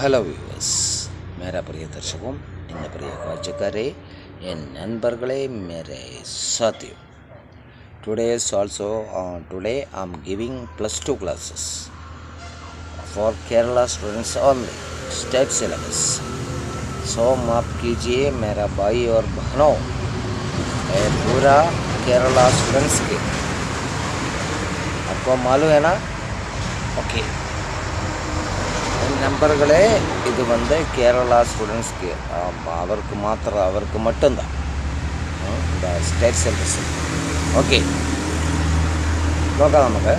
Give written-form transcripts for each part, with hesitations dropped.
Hello viewers मेरा प्रिय दर्शकों इन प्रिय काഴ്ചക്കാരെ എൻ നண்பர்களே मेरे साथियों today I'm giving +2 classes for Kerala students only state syllabus so माफ कीजिए मेरा भाई और बहनों पूरा केरला स्टूडेंट्स के आपको मालूम है ना ओके നമ്പറുകളെ ഇത് വന്ന് കേരള സ്റ്റുഡൻസ്ക്ക് അവർക്ക് மட்டும்தான் இந்த സ്റ്റേറ്റ് സിലബസ് ഓക്കെ നോക്കാം നമുക്ക്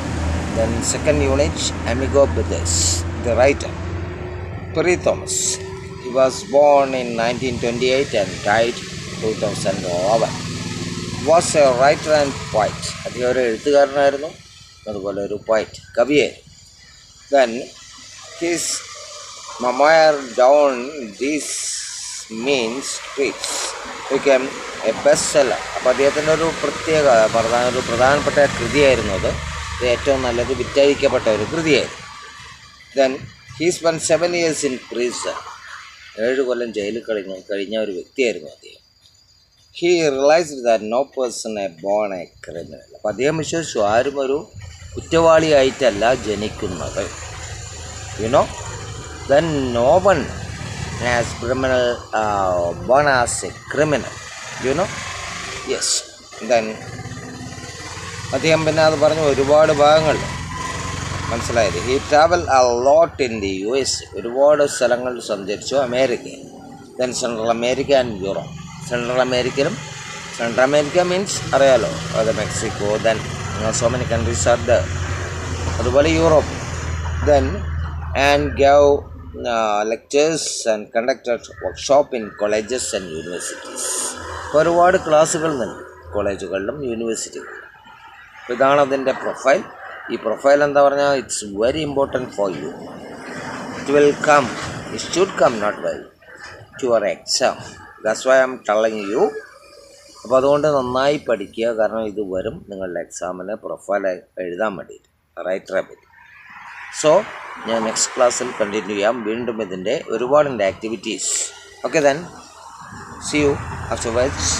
then second unit amigo brothers the writer Piri Thomas he was born in 1928 and died 2011 was a writer and poet അദ്ദേഹം ഒരു എഴുത്തുകാരനായിരുന്നു അതുപോലെ ഒരു പോയറ്റ് കവിയായിരുന്നു then his memoir down these mean streets became a bestseller. അപ്പോൾ അദ്ദേഹത്തിൻ്റെ ഒരു പ്രധാനപ്പെട്ട കൃതിയായിരുന്നു അത് ഏറ്റവും നല്ലത് വിറ്റഴിക്കപ്പെട്ട ഒരു കൃതിയായിരുന്നു. Then he spent 7 years in prison. 7 കൊല്ലം ജയിലിൽ കഴിഞ്ഞ ഒരു വ്യക്തിയായിരുന്നു അദ്ദേഹം. He realized that no person is born a criminal. അപ്പോൾ അദ്ദേഹം വിശ്വസിച്ചു ആരും ഒരു കുറ്റവാളിയായിട്ടല്ല ജനിക്കുന്നത്. You know, then no one has born as a criminal. You know, yes. Then അദ്ദേഹം പിന്നെ അത് പറഞ്ഞു ഒരുപാട് ഭാഗങ്ങൾ മനസ്സിലായത്. He travel a lot in the US. ഒരുപാട് സ്ഥലങ്ങൾ സഞ്ചരിച്ചു അമേരിക്കയിൽ. Then central America and Europe. Central America means അറിയാലോ അത് Mexico. Then so many countries are there. അതുപോലെ Europe. Then and gave lectures and conducted workshop in colleges and universities. ഒരുപാട് ക്ലാസ്സുകൾ നൽകി കോളേജുകളിലും യൂണിവേഴ്സിറ്റികളിലും. ഇതാണ് അതിൻ്റെ പ്രൊഫൈൽ. ഈ പ്രൊഫൈൽ എന്താ പറഞ്ഞാൽ it's very important for you. It should come not well to your exam. That's why I'm telling you. അപ്പോൾ അതുകൊണ്ട് നന്നായി പഠിക്കുക, കാരണം ഇത് വരും നിങ്ങളുടെ എക്സാമിന് പ്രൊഫൈൽ എഴുതാൻ വേണ്ടിയിട്ട് റൈറ്ററെ പറ്റി. സോ ഞാൻ നെക്സ്റ്റ് ക്ലാസ്സിൽ കണ്ടിന്യൂ ചെയ്യാം. വീണ്ടും ഇതിൻ്റെ ഒരുപാട് activities. Okay then see you afterwards.